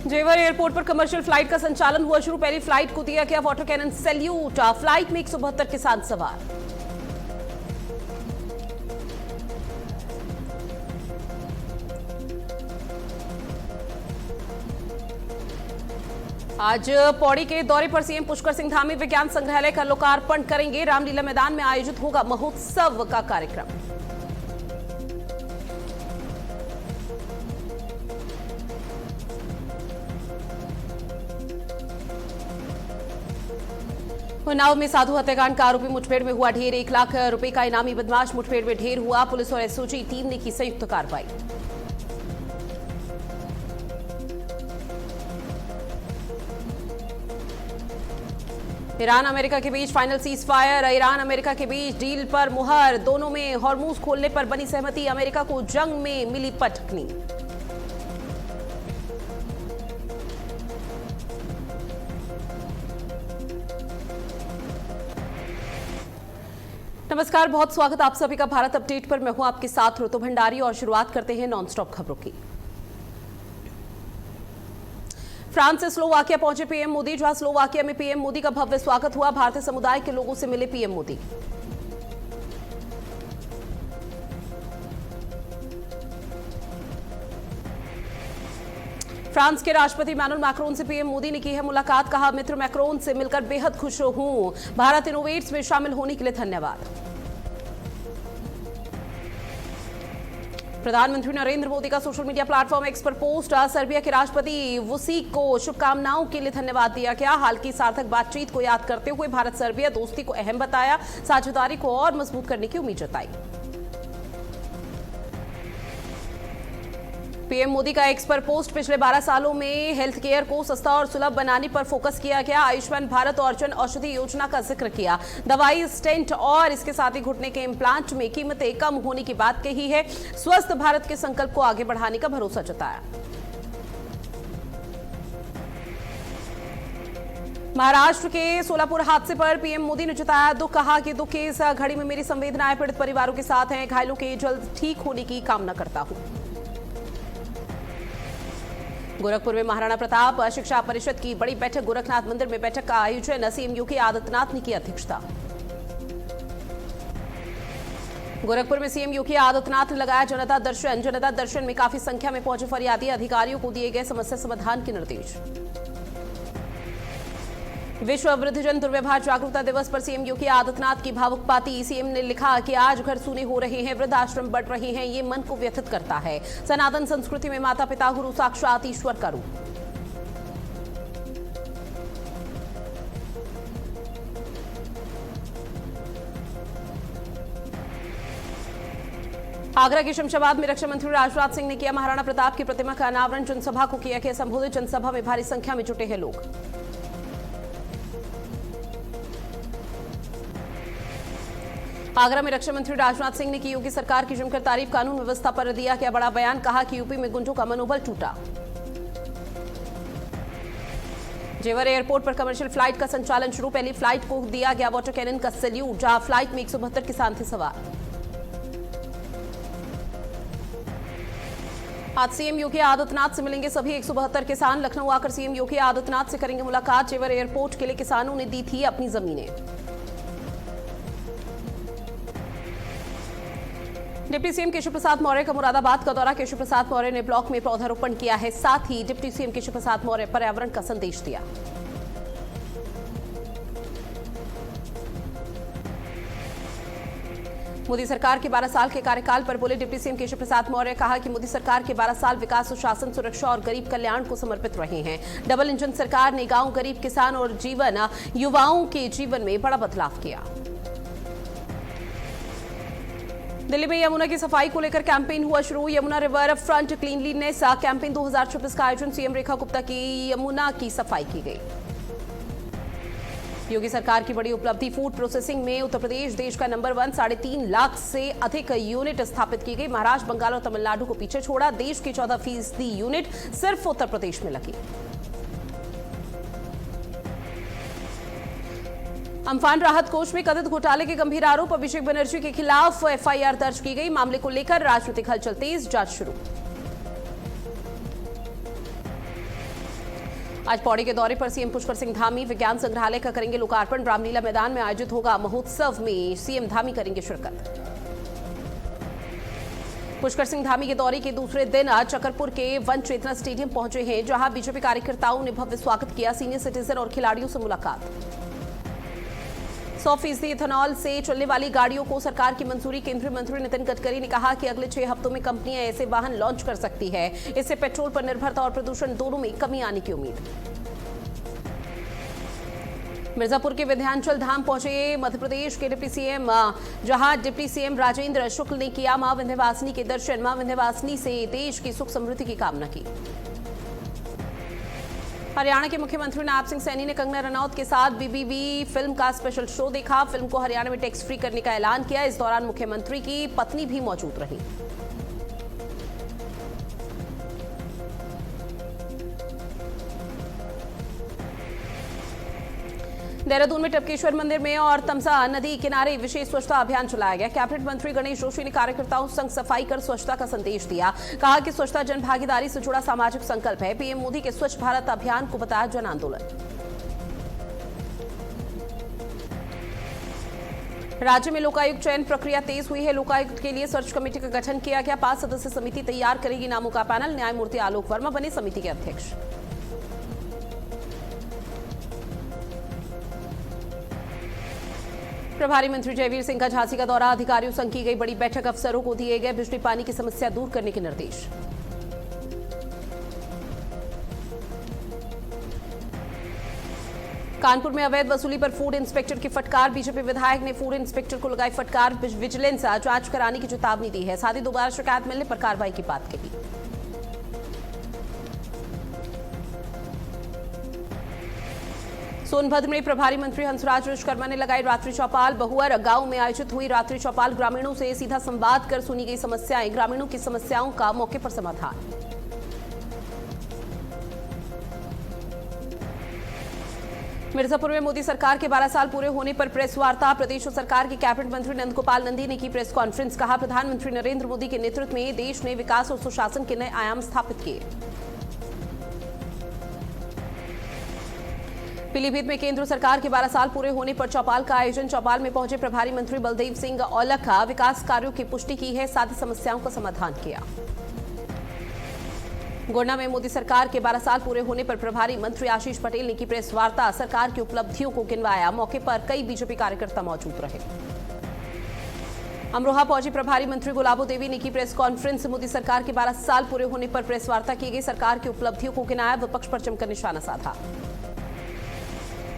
जेवर एयरपोर्ट पर commercial flight का संचालन हुआ शुरू। पहली फ्लाइट को दिया गया वाटर कैनन सैल्यूट। फ्लाइट में 172 किसान सवार। आज पौड़ी के दौरे पर सीएम पुष्कर सिंह धामी विज्ञान संग्रहालय का लोकार्पण करेंगे। रामलीला मैदान में आयोजित होगा महोत्सव का कार्यक्रम। उन्नाव में साधु हत्याकांड का आरोपी मुठभेड़ में हुआ ढेर। 1 लाख रुपए का इनामी बदमाश मुठभेड़ में ढेर हुआ। पुलिस और एसओजी टीम ने की संयुक्त कार्रवाई। ईरान अमेरिका के बीच final cease fire. Iran America के बीच डील पर मुहर। दोनों में हॉर्मूज खोलने पर बनी सहमति। अमेरिका को जंग में मिली पटकनी। नमस्कार, बहुत स्वागत आप सभी का भारत अपडेट पर। मैं हूं आपके साथ ऋतु भंडारी और शुरुआत करते हैं नॉनस्टॉप खबरों की। फ्रांस से स्लोवाकिया पहुंचे पीएम मोदी, जहां स्लोवाकिया में पीएम मोदी का भव्य स्वागत हुआ। भारतीय समुदाय के लोगों से मिले पीएम मोदी। फ्रांस के राष्ट्रपति इमैनुअल मैक्रोन से पीएम मोदी ने की है मुलाकात। कहा, मित्र मैक्रोन से मिलकर बेहद खुश हूं। भारत इनोवेट्स में शामिल होने के लिए धन्यवाद। प्रधानमंत्री नरेंद्र मोदी का सोशल मीडिया प्लेटफॉर्म एक्स पर पोस्ट। सर्बिया के राष्ट्रपति वुसिक को शुभकामनाओं के लिए धन्यवाद दिया गया। हाल की सार्थक बातचीत को याद करते हुए भारत सर्बिया दोस्ती को अहम बताया। साझेदारी को और मजबूत करने की उम्मीद जताई। पीएम मोदी का एक्स पर पोस्ट। पिछले 12 सालों में हेल्थ केयर को सस्ता और सुलभ बनाने पर फोकस किया गया। आयुष्मान भारत और जन औषधि योजना का जिक्र किया। दवाई, स्टेंट और इसके साथ ही घुटने के इम्प्लांट में कीमतें कम होने की बात कही है। स्वस्थ भारत के संकल्प को आगे बढ़ाने का भरोसा जताया। महाराष्ट्र के सोलापुर हादसे पर पीएम मोदी ने जताया दुख। कहा कि दुख की इस घड़ी में मेरी संवेदनाएं पीड़ित परिवारों के साथ हैं। घायलों के जल्द ठीक होने की कामना करता हूं। गोरखपुर में महाराणा प्रताप शिक्षा परिषद की बड़ी बैठक। गोरखनाथ मंदिर में बैठक का आयोजन। सीएम योगी आदित्यनाथ ने की अध्यक्षता। गोरखपुर में सीएम योगी आदित्यनाथ ने लगाया जनता दर्शन। जनता दर्शन में काफी संख्या में पहुंचे फरियादी। अधिकारियों को दिए गए समस्या समाधान के निर्देश। विश्व वृद्धजन दुर्व्यवहार जागरूकता दिवस पर सीएम योगी आदित्यनाथ की भावुक बाती। सीएम ने लिखा कि आज घर सूने हो रहे हैं, वृद्धाश्रम बढ़ रहे हैं, ये मन को व्यथित करता है। सनातन संस्कृति में माता पिता गुरु साक्षात ईश्वर का रूप। आगरा के शमशाबाद में रक्षा मंत्री राजनाथ सिंह ने किया महाराणा प्रताप की प्रतिमा का अनावरण। जनसभा को किया गया संबोधित। जनसभा में भारी संख्या में जुटे हैं लोग। आगरा में रक्षा मंत्री राजनाथ सिंह ने की योगी सरकार की जमकर तारीफ। कानून व्यवस्था पर दिया गया बड़ा बयान। कहा कि यूपी में गुंडों का मनोबल टूटा। जेवर एयरपोर्ट पर कमर्शियल फ्लाइट का संचालन शुरू। पहली फ्लाइट को दिया गया वाटर कैनन का सैल्यूट, जहां फ्लाइट में 172 किसान थे सवार। आज सीएम योगी आदित्यनाथ से मिलेंगे सभी 172 किसान। लखनऊ आकर सीएम योगी आदित्यनाथ से करेंगे मुलाकात। जेवर एयरपोर्ट के लिए किसानों ने दी थी अपनी जमीनें। डिप्टी सीएम केशव प्रसाद मौर्य का मुरादाबाद का दौरा। केशव प्रसाद मौर्य ने ब्लॉक में पौधारोपण किया है। साथ ही डिप्टी सीएम केशव प्रसाद मौर्य पर्यावरण का संदेश दिया। मोदी सरकार के 12 साल के कार्यकाल पर बोले डिप्टी सीएम केशव प्रसाद मौर्य। कहा कि मोदी सरकार के 12 साल विकास, सुशासन, सुरक्षा और गरीब कल्याण को समर्पित रहे हैं। डबल इंजन सरकार ने गांव, गरीब, किसान और युवाओं के जीवन में बड़ा बदलाव किया। दिल्ली में यमुना की सफाई को लेकर कैंपेन हुआ शुरू। Yamuna river front cleanliness campaign 2026 का आयोजन। सीएम रेखा गुप्ता की यमुना की सफाई की गई। योगी सरकार की बड़ी उपलब्धि। फूड प्रोसेसिंग में उत्तर प्रदेश देश का नंबर 1। 3.5 लाख से अधिक यूनिट स्थापित की गई। महाराष्ट्र, बंगाल और तमिलनाडु को पीछे छोड़ा। देश की 14% यूनिट सिर्फ उत्तर प्रदेश में लगी। अम्फान राहत कोष में कथित घोटाले के गंभीर आरोप। अभिषेक बनर्जी के खिलाफ एफआईआर दर्ज की गई। मामले को लेकर राजनीतिक हलचल तेज, जांच शुरू। आज पौड़ी के दौरे पर सीएम पुष्कर सिंह धामी विज्ञान संग्रहालय का करेंगे लोकार्पण। रामलीला मैदान में आयोजित होगा महोत्सव में सीएम धामी करेंगे शिरकत। पुष्कर सिंह धामी के दौरे के दूसरे दिन आज चकरपुर के वन चेतना स्टेडियम पहुंचे हैं, जहां बीजेपी कार्यकर्ताओं ने भव्य स्वागत किया। सीनियर सिटीजन और खिलाड़ियों से मुलाकात। 100% इथेनॉल से चलने वाली गाड़ियों को सरकार की मंजूरी। केंद्रीय मंत्री नितिन गडकरी ने कहा कि अगले 6 हफ्तों में कंपनियां ऐसे वाहन लॉन्च कर सकती है। इससे पेट्रोल पर निर्भरता और प्रदूषण दोनों में कमी आने की उम्मीद। मिर्जापुर के विंध्याचल धाम पहुंचे मध्य प्रदेश के डिप्टी सीएम, जहां डिप्टी सीएम राजेंद्र शुक्ल ने किया मां विंध्यवासिनी के दर्शन। मां विंध्यवासिनी से देश की सुख समृद्धि की कामना की। हरियाणा के मुख्यमंत्री नायब सिंह सैनी ने कंगना रनौत के साथ बीबीबी फिल्म का स्पेशल शो देखा। फिल्म को हरियाणा में टैक्स फ्री करने का ऐलान किया। इस दौरान मुख्यमंत्री की पत्नी भी मौजूद रही। देहरादून में टपकेश्वर मंदिर में और तमसा नदी किनारे विशेष स्वच्छता अभियान चलाया गया। कैबिनेट मंत्री गणेश जोशी ने कार्यकर्ताओं संग सफाई कर स्वच्छता का संदेश दिया। कहा कि स्वच्छता जन भागीदारी से जुड़ा सामाजिक संकल्प है। पीएम मोदी के स्वच्छ भारत अभियान को बताया जन आंदोलन। राज्य में लोकायुक्त चयन प्रक्रिया तेज हुई है। लोकायुक्त के लिए सर्च कमेटी का गठन किया गया। 5 सदस्यीय समिति तैयार करेगी नामों का पैनल। न्यायमूर्ति आलोक वर्मा बने समिति के अध्यक्ष। प्रभारी मंत्री जयवीर सिंह का झांसी का दौरा। अधिकारियों संग की गई बड़ी बैठक। अफसरों को दिए गए बिजली पानी की समस्या दूर करने के निर्देश। कानपुर में अवैध वसूली पर फूड इंस्पेक्टर की फटकार। बीजेपी विधायक ने फूड इंस्पेक्टर को लगाई फटकार। विजिलेंस जांच कराने की चेतावनी दी है। साथ ही दोबारा शिकायत मिलने पर कार्रवाई की बात कही। सोनभद्र में प्रभारी मंत्री हंसराज विश्वकर्मा ने लगाई रात्रि चौपाल। बहुअर गांव में आयोजित हुई रात्रि चौपाल। ग्रामीणों से सीधा संवाद कर सुनी गई समस्याएं। ग्रामीणों की समस्याओं का मौके पर समाधान। मिर्जापुर में मोदी सरकार के 12 साल पूरे होने पर प्रेस वार्ता। प्रदेश सरकार के कैबिनेट मंत्री नंद गोपाल नंदी ने की प्रेस कॉन्फ्रेंस। कहा, प्रधानमंत्री नरेंद्र मोदी के नेतृत्व में देश ने विकास और सुशासन के नए आयाम स्थापित किए। पीलीभीत में केंद्र सरकार के 12 साल पूरे होने पर चौपाल का आयोजन। चौपाल में पहुंचे प्रभारी मंत्री बलदेव सिंह औलख। विकास कार्यों की पुष्टि की है, साथ ही समस्याओं का समाधान किया। गोंडा में मोदी सरकार के 12 साल पूरे होने पर प्रभारी मंत्री आशीष पटेल ने की प्रेस वार्ता। सरकार की उपलब्धियों को गिनवाया। मौके पर कई बीजेपी कार्यकर्ता मौजूद रहे। अमरोहा पहुंची प्रभारी मंत्री गुलाबो देवी ने की प्रेस कॉन्फ्रेंस। मोदी सरकार के 12 साल पूरे होने पर प्रेस वार्ता की गई। सरकार की उपलब्धियों को गिनाया। विपक्ष पर जमकर निशाना साधा।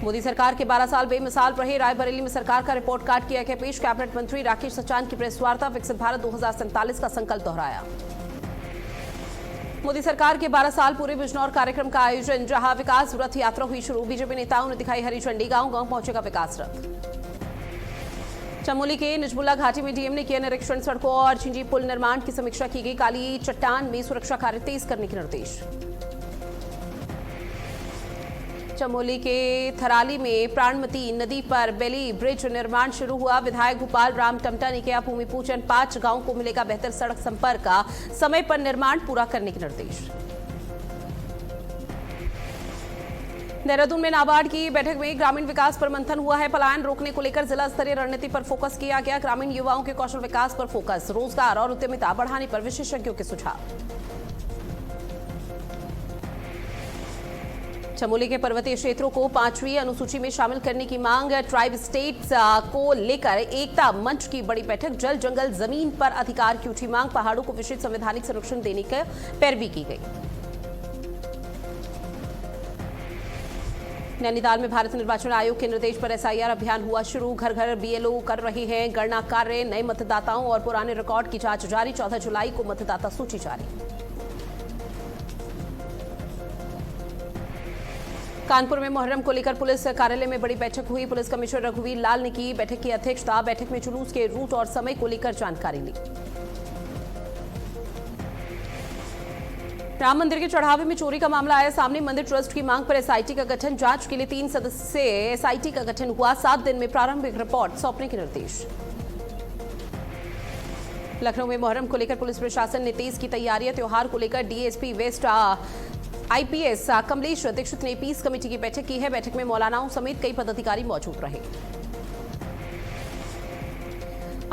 मोदी सरकार के 12 साल बेमिसाल रहे। रायबरेली में सरकार का रिपोर्ट कार्ड किया गया पेश। कैबिनेट मंत्री राकेश सचान की प्रेस वार्ता। विकसित भारत 2047 का संकल्प दोहराया। मोदी सरकार के 12 साल पूरे बिजनौर कार्यक्रम का आयोजन, जहां विकास रथ यात्रा हुई शुरू। बीजेपी नेताओं ने दिखाई हरी झंडी। गांव-गांव पहुंचेगा विकास रथ। चमोली के निजमुल्ला घाटी में डीएम ने किया निरीक्षण। सड़कों और झिंझी पुल निर्माण की समीक्षा की गई। काली चट्टान में सुरक्षा कार्य तेज करने के निर्देश। चमोली के थराली में प्राणमती नदी पर बेली ब्रिज निर्माण शुरू हुआ। विधायक गोपाल राम टमटा ने किया भूमि पूजन। 5 गांवों को मिलेगा बेहतर सड़क संपर्क का। समय पर निर्माण पूरा करने के निर्देश। देहरादून में नाबार्ड की बैठक में ग्रामीण विकास पर मंथन हुआ है। पलायन रोकने को लेकर जिला स्तरीय रणनीति पर फोकस किया गया। ग्रामीण युवाओं के कौशल विकास पर फोकस। रोजगार और उद्यमिता बढ़ाने पर विशेषज्ञों के सुझाव। चमोली के पर्वतीय क्षेत्रों को 5वीं अनुसूची में शामिल करने की मांग। ट्राइब स्टेट्स को लेकर एकता मंच की बड़ी बैठक। जल जंगल जमीन पर अधिकार की उठी मांग। पहाड़ों को विशेष संवैधानिक संरक्षण देने की पैरवी की गई। नैनीताल में भारत निर्वाचन आयोग के निर्देश पर एसआईआर अभियान हुआ शुरू। घर घर बीएलओ कर रहे हैं गणना कार्य। नए मतदाताओं और पुराने रिकॉर्ड की जांच जारी। 14 जुलाई को मतदाता सूची जारी। कानपुर में मुहर्रम को लेकर पुलिस कार्यालय में बड़ी बैठक हुई। पुलिस कमिश्नर रघुवीर लाल ने की बैठक की अध्यक्षता। बैठक में जुलूस के रूट और समय को लेकर जानकारी ली। राम मंदिर के चढ़ावे में चोरी का मामला आया सामने। मंदिर ट्रस्ट की मांग पर एसआईटी का गठन। जांच के लिए 3 सदस्यीय एसआईटी का गठन हुआ। 7 दिन में प्रारंभिक रिपोर्ट सौंपने के निर्देश। लखनऊ में मुहर्रम को लेकर पुलिस प्रशासन ने तेज की तैयारियां। त्योहार को लेकर DSP west IPS Kamlesh Dikshit ने पीस कमेटी की बैठक की है। बैठक में मौलानाओं समेत कई पदाधिकारी मौजूद रहे।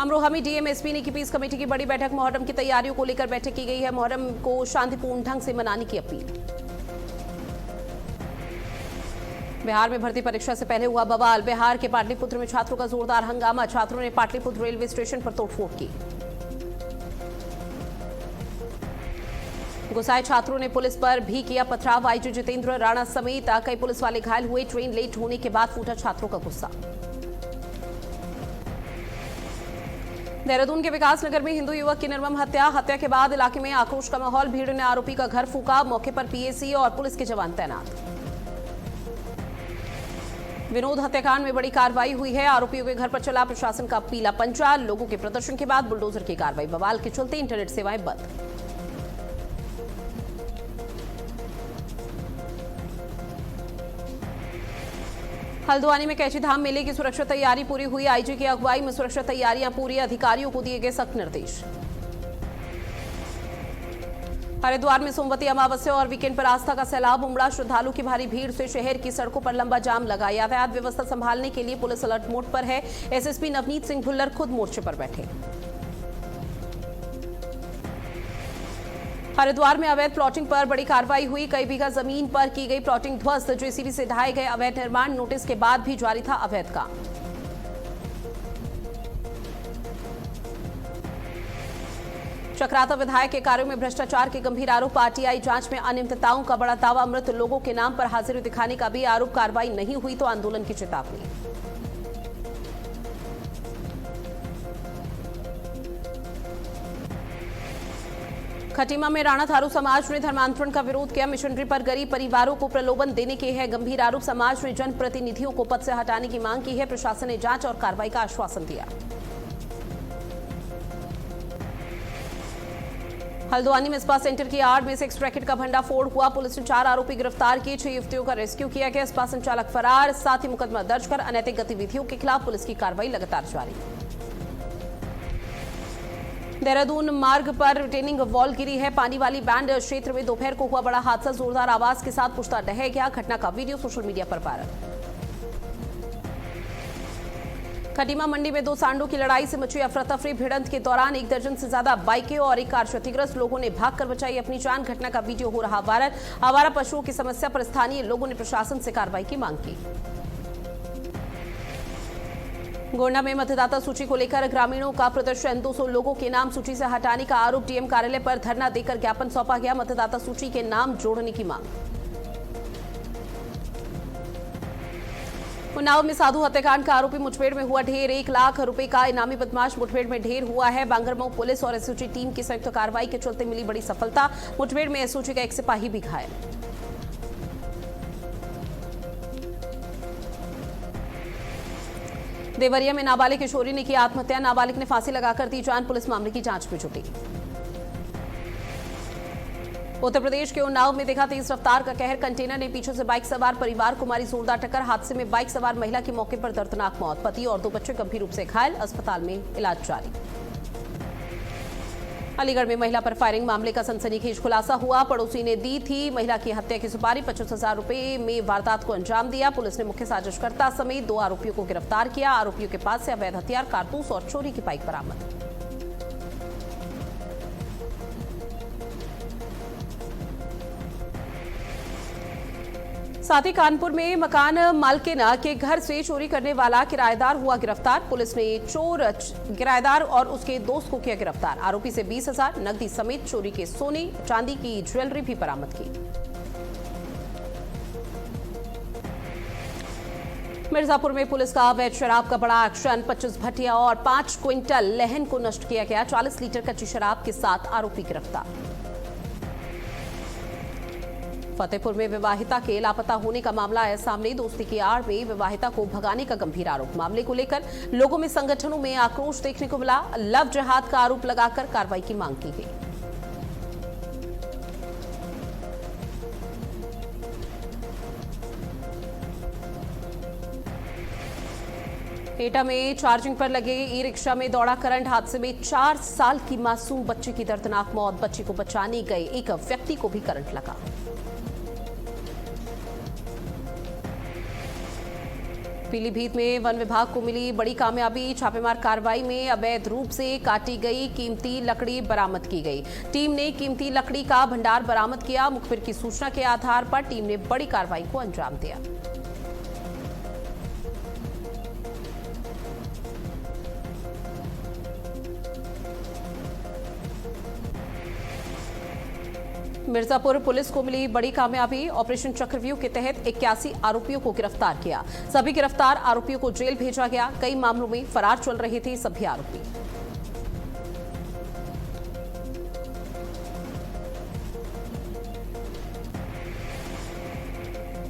अमरोहा में डीएमएसपी ने की पीस कमेटी की बड़ी बैठक। मुहर्रम की तैयारियों को लेकर बैठक की गई है। मुहर्रम को शांतिपूर्ण ढंग से मनाने की अपील। बिहार में भर्ती परीक्षा से पहले हुआ बवाल। बिहार के पाटलिपुत्र में छात्रों का जोरदार हंगामा। छात्रों ने पाटलिपुत्र रेलवे स्टेशन पर तोड़फोड़ की। गुस्साए छात्रों ने पुलिस पर भी किया पथराव। आईजी जितेंद्र राणा समेत कई पुलिस वाले घायल हुए। ट्रेन लेट होने के बाद फूटा छात्रों का गुस्सा। देहरादून के विकास नगर में हिंदू युवक की निर्मम हत्या के बाद इलाके में आक्रोश का माहौल। भीड़ ने आरोपी का घर फूंका। मौके पर पीएसी और पुलिस के जवान तैनात। विनोद हत्याकांड में बड़ी कार्रवाई हुई है। आरोपियों के घर पर चला प्रशासन का पीला पंजा। लोगों के प्रदर्शन के बाद बुलडोजर की कार्रवाई। बवाल के चलते इंटरनेट सेवाएं बंद। हल्द्वानी में कैची धाम मेले की सुरक्षा तैयारी पूरी हुई। आईजी की अगुवाई में सुरक्षा तैयारियां पूरी। अधिकारियों को दिए गए सख्त निर्देश। हरिद्वार में सोमवती अमावस्या और वीकेंड पर आस्था का सैलाब उमड़ा। श्रद्धालु की भारी भीड़ से शहर की सड़कों पर लंबा जाम लगा। यातायात व्यवस्था संभालने के लिए पुलिस अलर्ट मोड पर है। एसएसपी नवनीत सिंह भुल्लर खुद मोर्चे पर बैठे। हरिद्वार में अवैध प्लॉटिंग पर बड़ी कार्रवाई हुई। कई बीघा जमीन पर की गई प्लॉटिंग ध्वस्त। जेसीबी से ढाए गए अवैध निर्माण। नोटिस के बाद भी जारी था अवैध काम। चक्राता विधायक के कार्यों में भ्रष्टाचार के गंभीर आरोप। आरटीआई जांच में अनियमितताओं का बड़ा दावा। मृत लोगों के नाम पर हाजिरी दिखाने का भी आरोप। कार्रवाई नहीं हुई तो आंदोलन की चेतावनी। खटीमा में राणा थारू समाज ने धर्मांतरण का विरोध किया। मिशनरी पर गरीब परिवारों को प्रलोभन देने के है गंभीर आरोप। समाज ने जनप्रतिनिधियों को पद से हटाने की मांग की है। प्रशासन ने जांच और कार्रवाई का आश्वासन दिया। हल्द्वानी में स्पा सेंटर की आड़ में सेक्स रैकेट का भंडाफोड़ हुआ। पुलिस ने 4 आरोपी गिरफ्तार किए। 6 युवतियों का रेस्क्यू किया गया। स्पा संचालक फरार। साथ ही मुकदमा दर्ज कर अनैतिक गतिविधियों के खिलाफ पुलिस की कार्रवाई लगातार जारी। देहरादून मार्ग पर रिटेनिंग वॉल गिरी है। पानी वाली बैंड क्षेत्र में दोपहर को हुआ बड़ा हादसा। जोरदार आवाज के साथ पुश्ता ढह गया। घटना का वीडियो सोशल मीडिया पर वायरल। खटीमा मंडी में 2 सांडों की लड़ाई से मची अफरा-तफरी। भिड़ंत के दौरान 1 दर्जन से ज्यादा बाइकें और एक कार क्षतिग्रस्त। लोगों ने भागकर बचाई अपनी जान। घटना का वीडियो हो रहा वायरल। आवारा पशुओं की समस्या पर स्थानीय लोगों ने प्रशासन से कार्रवाई की मांग की। गोंडा में मतदाता सूची को लेकर ग्रामीणों का प्रदर्शन। 200 लोगों के नाम सूची से हटाने का आरोप। डीएम कार्यालय पर धरना देकर ज्ञापन सौंपा गया। मतदाता सूची के नाम जोड़ने की मांग। उन्नाव में साधु हत्याकांड का आरोपी मुठभेड़ में हुआ ढेर। 1 लाख रुपए का इनामी बदमाश मुठभेड़ में ढेर हुआ है। बांगरमऊ पुलिस और एसओजी टीम की संयुक्त कार्रवाई के चलते मिली बड़ी सफलता। मुठभेड़ में एसओजी का 1 सिपाही भी घायल। देवरिया में नाबालिग किशोरी ने की आत्महत्या। नाबालिग ने फांसी लगाकर दी जान। पुलिस मामले की जांच में जुटी। उत्तर प्रदेश के उन्नाव में देखा तेज रफ्तार का कहर। कंटेनर ने पीछे से बाइक सवार परिवार को मारी जोरदार टक्कर। हादसे में बाइक सवार महिला की मौके पर दर्दनाक मौत। पति और 2 बच्चे गंभीर रूप से घायल। अस्पताल में इलाज जारी। अलीगढ़ में महिला पर फायरिंग मामले का सनसनीखेज खुलासा हुआ। पड़ोसी ने दी थी महिला की हत्या की सुपारी। 25,000 रुपए में वारदात को अंजाम दिया। पुलिस ने मुख्य साजिशकर्ता समेत 2 आरोपियों को गिरफ्तार किया। आरोपियों के पास से अवैध हथियार, कारतूस और चोरी की बाइक बरामद। साथ ही कानपुर में मकान मालकिना के घर से चोरी करने वाला किराएदार हुआ गिरफ्तार। पुलिस ने चोर किराएदार और उसके दोस्त को किया गिरफ्तार। आरोपी से 20,000 नकदी समेत चोरी के सोने चांदी की ज्वेलरी भी बरामद की। मिर्जापुर में पुलिस का अवैध शराब का बड़ा एक्शन। 25 भट्टियां और 5 क्विंटल लहन को नष्ट किया गया। 40 लीटर कच्ची शराब के साथ आरोपी गिरफ्तार। फतेहपुर में विवाहिता के लापता होने का मामला आया सामने। दोस्ती की आड़ में विवाहिता को भगाने का गंभीर आरोप। मामले को लेकर लोगों में संगठनों में आक्रोश देखने को मिला। लव जिहाद का आरोप लगाकर कार्रवाई की मांग की गई। एटा में चार्जिंग पर लगे ई रिक्शा में दौड़ा करंट। हादसे में 4 साल की मासूम बच्ची की दर्दनाक मौत। बच्ची को बचाने गए एक व्यक्ति को भी करंट लगा। पीलीभीत में वन विभाग को मिली बड़ी कामयाबी। छापेमार कार्रवाई में अवैध रूप से काटी गई कीमती लकड़ी बरामद की गई। टीम ने कीमती लकड़ी का भंडार बरामद किया। मुखबिर की सूचना के आधार पर टीम ने बड़ी कार्रवाई को अंजाम दिया। मिर्जापुर पुलिस को मिली बड़ी कामयाबी। ऑपरेशन चक्रव्यूह के तहत 81 आरोपियों को गिरफ्तार किया। सभी गिरफ्तार आरोपियों को जेल भेजा गया। कई मामलों में फरार चल रहे थे सभी आरोपी।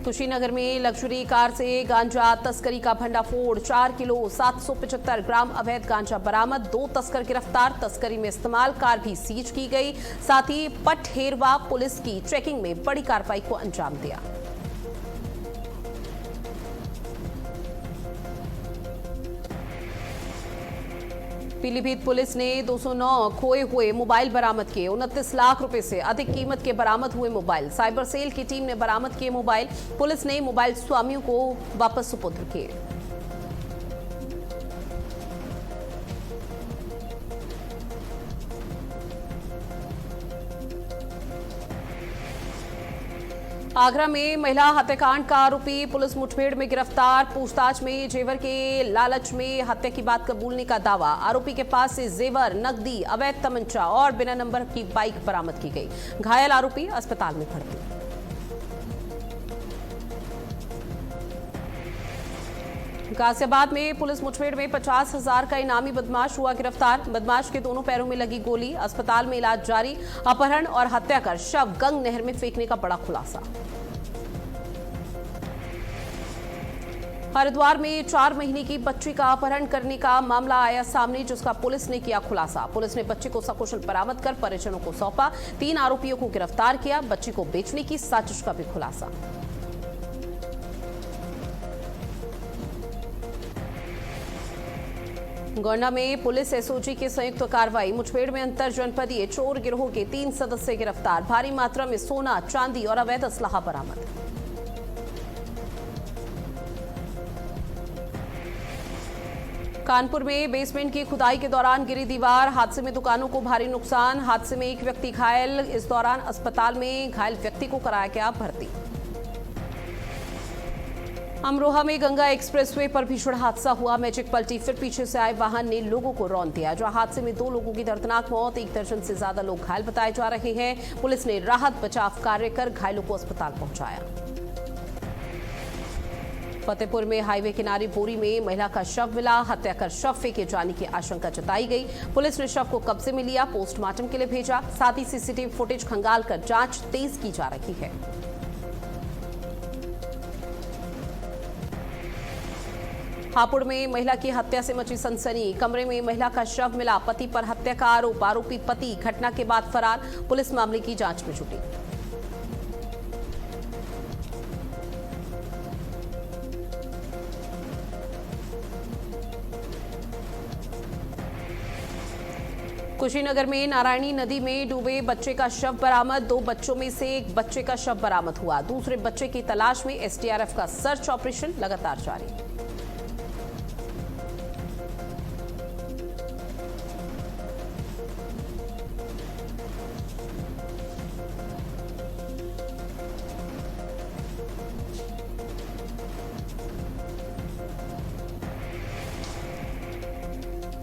कुशीनगर में लग्जरी कार से गांजा तस्करी का भंडाफोड़। 4 किलो 775 ग्राम अवैध गांजा बरामद। 2 तस्कर गिरफ्तार। तस्करी में इस्तेमाल कार भी सीज की गई। साथ ही पटहेरवा पुलिस की चेकिंग में बड़ी कार्रवाई को अंजाम दिया। पीलीभीत पुलिस ने 209 खोए हुए मोबाइल बरामद किए। 29 लाख रुपए से अधिक कीमत के बरामद हुए मोबाइल। साइबर सेल की टीम ने बरामद किए मोबाइल। पुलिस ने मोबाइल स्वामियों को वापस सुपुर्द किए। आगरा में महिला हत्याकांड का आरोपी पुलिस मुठभेड़ में गिरफ्तार। पूछताछ में जेवर के लालच में हत्या की बात कबूलने का दावा। आरोपी के पास से जेवर, नकदी, अवैध तमंचा और बिना नंबर की बाइक बरामद की गई। घायल आरोपी अस्पताल में भर्ती। गाजियाबाद में पुलिस मुठभेड़ में 50,000 का इनामी बदमाश हुआ गिरफ्तार। बदमाश के दोनों पैरों में लगी गोली। अस्पताल में इलाज जारी। अपहरण और हत्या कर शव गंग नहर में फेंकने का बड़ा खुलासा। हरिद्वार में 4 महीने की बच्ची का अपहरण करने का मामला आया सामने, जिसका पुलिस ने किया खुलासा। पुलिस ने बच्ची को सकुशल बरामद कर परिजनों को सौंपा। 3 आरोपियों को गिरफ्तार किया। बच्ची को बेचने की साजिश का भी खुलासा। गोंडा में पुलिस एसओजी की संयुक्त कार्रवाई। मुठभेड़ में अंतर जनपदीय चोर गिरोह के 3 सदस्य गिरफ्तार। भारी मात्रा में सोना, चांदी और अवैध असलाहा बरामद। कानपुर में बेसमेंट की खुदाई के दौरान गिरी दीवार। हादसे में दुकानों को भारी नुकसान। हादसे में एक व्यक्ति घायल। इस दौरान अस्पताल में घायल व्यक्ति को कराया गया भर्ती। अमरोहा में गंगा एक्सप्रेसवे पर भीषण हादसा हुआ। मैजिक पलटी, फिर पीछे से आए वाहन ने लोगों को रौंद दिया। जो हादसे में 2 लोगों की दर्दनाक मौत, 1 दर्जन से ज्यादा लोग घायल बताए जा रहे हैं। पुलिस ने राहत बचाव कार्य कर घायलों को अस्पताल पहुंचाया। फतेहपुर में हाईवे किनारे बोरी में महिला का शव मिला। हत्या कर शव फेंके जाने की आशंका जताई गई। पुलिस ने शव को कब्जे में लिया, पोस्टमार्टम के लिए भेजा। साथ ही सीसीटीवी फुटेज खंगाल कर जांच तेज की जा रही है। हापुड़ में महिला की हत्या से मची सनसनी। कमरे में महिला का शव मिला। पति पर हत्या का आरोप। आरोपी पति घटना के बाद फरार। पुलिस मामले की जांच में जुटी। कुशीनगर में नारायणी नदी में डूबे बच्चे का शव बरामद। 2 बच्चों में से एक बच्चे का शव बरामद हुआ। दूसरे बच्चे की तलाश में एसडीआरएफ का सर्च ऑपरेशन लगातार जारी।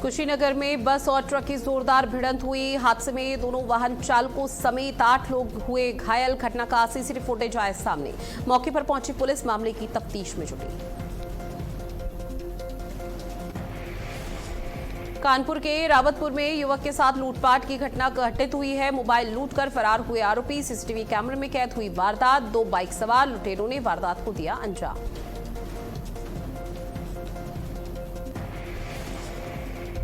कुशीनगर में बस और ट्रक की जोरदार भिड़ंत हुई। हादसे में दोनों वाहन चालकों समेत 8 लोग हुए घायल। घटना का सीसीटीवी फुटेज आया सामने। मौके पर पहुंची पुलिस मामले की तफ्तीश में जुटी। कानपुर के रावतपुर में युवक के साथ लूटपाट की घटना घटित हुई है। मोबाइल लूटकर फरार हुए आरोपी। सीसीटीवी कैमरे में कैद हुई वारदात। 2 बाइक सवार लुटेरों ने वारदात को दिया अंजाम।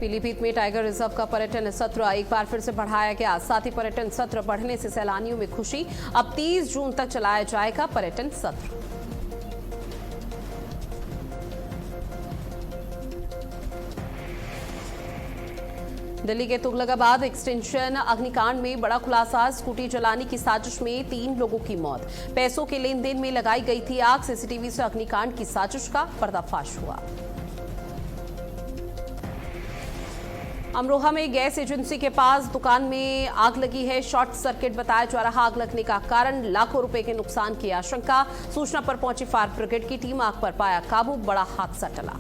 पीलीभीत में टाइगर रिजर्व का पर्यटन सत्र एक बार फिर से बढ़ाया गया। साथ ही पर्यटन सत्र बढ़ने से सैलानियों में खुशी। अब 30 जून तक चलाया जाएगा पर्यटन सत्र। दिल्ली के तुगलकाबाद एक्सटेंशन अग्निकांड में बड़ा खुलासा, स्कूटी जलाने की साजिश में 3 लोगों की मौत। पैसों के लेन देन में लगाई गई थी आग। सीसीटीवी से अग्निकांड की साजिश का पर्दाफाश हुआ। अमरोहा में गैस एजेंसी के पास दुकान में आग लगी है। शॉर्ट सर्किट बताया जा रहा। आग लगने का कारण लाखों रुपए के नुकसान की आशंका। सूचना पर पहुंची फायर ब्रिगेड की टीम आग पर पाया काबू। बड़ा हादसा टला।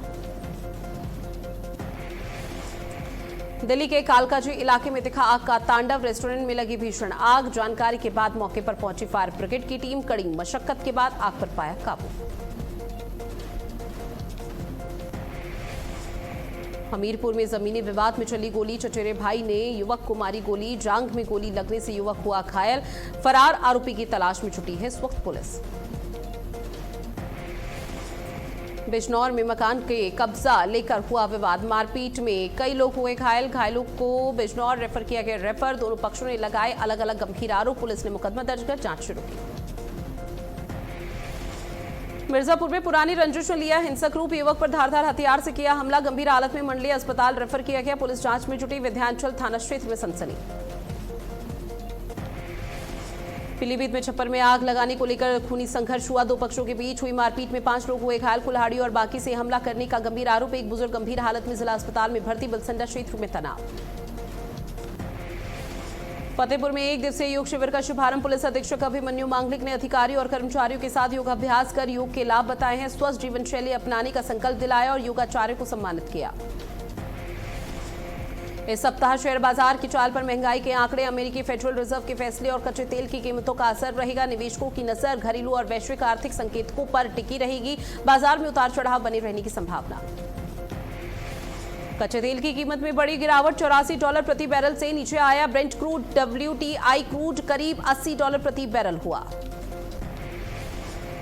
दिल्ली के कालकाजी इलाके में दिखा आग का तांडव। रेस्टोरेंट में लगी भीषण आग। जानकारी के बाद मौके पर पहुंची फायर ब्रिगेड की टीम। कड़ी मशक्कत के बाद आग पर पाया काबू। हमीरपुर में जमीनी विवाद में चली गोली। चचेरे भाई ने युवक को मारी गोली। जांघ में गोली लगने से युवक हुआ घायल। फरार आरोपी की तलाश में जुटी है इस वक्त पुलिस। बिजनौर में मकान के कब्जा लेकर हुआ विवाद। मारपीट में कई लोग हुए घायल। घायलों को बिजनौर रेफर किया गया। रेफर दोनों पक्षों ने लगाए अलग अलग गंभीर आरोप। पुलिस ने मुकदमा दर्ज कर जांच शुरू की। मिर्जापुर में पुरानी रंजिश में लिया हिंसक रूप। युवक पर धारदार हथियार से किया हमला। गंभीर हालत में मंडलीय अस्पताल रेफर किया गया। पुलिस जांच में जुटी। विंध्याचल थाना क्षेत्र में सनसनी। पीलीभीत में छप्पर में आग लगाने को लेकर खूनी संघर्ष हुआ। 2 पक्षों के बीच हुई मारपीट में 5 लोग हुए घायल। कुल्हाड़ी और बाकी से हमला करने का गंभीर आरोप। एक बुजुर्ग गंभीर हालत में जिला अस्पताल में भर्ती। बलसंडा क्षेत्र में तनाव। फतेहपुर में 1 दिवसीय योग शिविर का शुभारंभ। पुलिस अधीक्षक अभिमन्यु मांगलिक ने अधिकारियों और कर्मचारियों के साथ योगाभ्यास कर योग के लाभ बताए हैं। स्वस्थ जीवन शैली अपनाने का संकल्प दिलाया और योगाचार्य को सम्मानित किया। इस सप्ताह शेयर बाजार की चाल पर महंगाई के आंकड़े। अमेरिकी फेडरल रिजर्व के फैसले और कच्चे तेल की कीमतों का असर रहेगा। निवेशकों की नजर घरेलू और वैश्विक आर्थिक संकेतकों पर टिकी रहेगी। बाजार में उतार चढ़ाव बने रहने की संभावना। कच्चे तेल की कीमत में बड़ी गिरावट। $84 प्रति बैरल से नीचे आया। ब्रेंट क्रूड WTI क्रूड करीब $80 प्रति बैरल हुआ।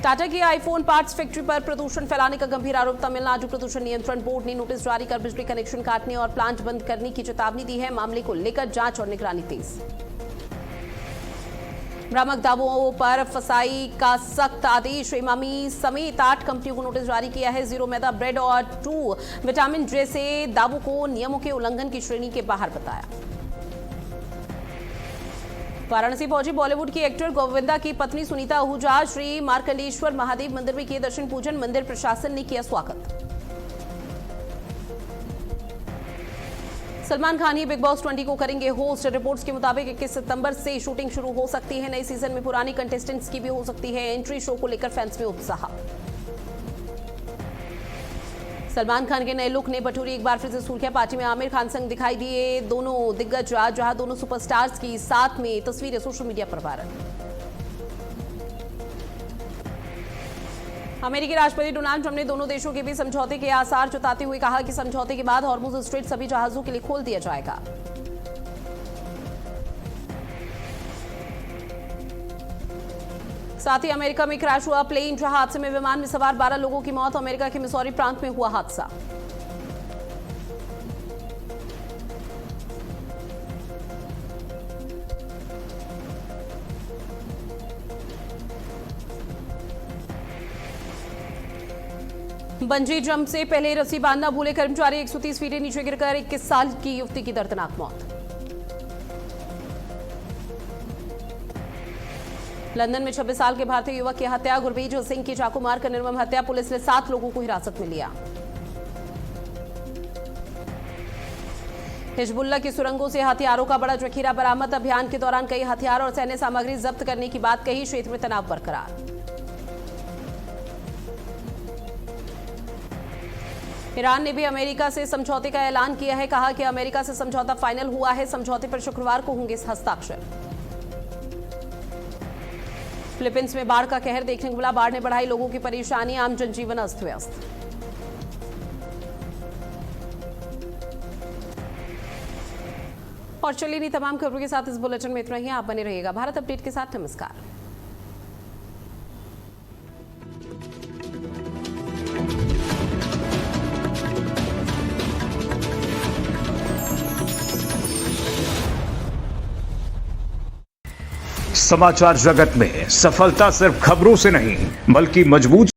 टाटा की आईफोन पार्ट्स फैक्ट्री पर प्रदूषण फैलाने का गंभीर आरोप। तमिलनाडु प्रदूषण नियंत्रण बोर्ड ने नोटिस जारी कर बिजली कनेक्शन काटने और प्लांट बंद करने की चेतावनी दी है। मामले को लेकर जांच और निगरानी तेज। भ्रामक दावों पर फसाई का सख्त आदेश। इमामी समेत 8 कंपनियों को नोटिस जारी किया है। 0 मैदा ब्रेड और 2 विटामिन जैसे दावों को नियमों के उल्लंघन की श्रेणी के बाहर बताया। वाराणसी पहुंची बॉलीवुड की एक्टर गोविंदा की पत्नी सुनीता आहूजा। श्री मार्कंडेश्वर महादेव मंदिर में किए दर्शन पूजन। मंदिर प्रशासन ने किया स्वागत। सलमान खान ही बिग बॉस 20 को करेंगे होस्ट। रिपोर्ट्स के मुताबिक 21 सितंबर से शूटिंग शुरू हो सकती है। नए सीजन में पुरानी कंटेस्टेंट्स की भी हो सकती है एंट्री। शो को लेकर फैंस में उत्साह। सलमान खान के नए लुक ने बटोरी एक बार फिर से सुर्खियां। पार्टी में आमिर खान संग दिखाई दिए दोनों दिग्गज। जहां दोनों सुपरस्टार्स की साथ में तस्वीरें सोशल मीडिया पर वायरल। अमेरिकी राष्ट्रपति डोनाल्ड ट्रंप ने दोनों देशों के बीच समझौते के आसार जताते हुए कहा कि समझौते के बाद हॉर्मुज स्ट्रेट सभी जहाजों के लिए खोल दिया जाएगा। साथ ही अमेरिका में क्रैश हुआ प्लेन। जहां हादसे में विमान में सवार 12 लोगों की मौत। अमेरिका के मिसौरी प्रांत में हुआ हादसा। बंजी जंप से पहले रस्सी बांधना भूले कर्मचारी। 130 फीट नीचे गिरकर 21 साल की युवती की दर्दनाक मौत। लंदन में 26 साल के भारतीय युवक की हत्या। गुरबीज सिंह की चाकू मारकर निर्मम हत्या। पुलिस ने 7 लोगों को हिरासत में लिया। हिजबुल्लाह की सुरंगों से हथियारों का बड़ा जखीरा बरामद। अभियान के दौरान कई हथियार और सैन्य सामग्री जब्त करने की बात कही। क्षेत्र में तनाव बरकरार। ईरान ने भी अमेरिका से समझौते का ऐलान किया है। कहा कि अमेरिका से समझौता फाइनल हुआ है। समझौते पर शुक्रवार को होंगे हस्ताक्षर। फिलीपींस में बाढ़ का कहर देखने को मिला। बाढ़ ने बढ़ाई लोगों की परेशानी। आम जनजीवन अस्त व्यस्त। और चलिए नहीं तमाम खबरों के साथ इस बुलेटिन में इतना ही। आप बने रहिएगा भारत अपडेट के साथ। नमस्कार। समाचार जगत में सफलता सिर्फ खबरों से नहीं बल्कि मजबूत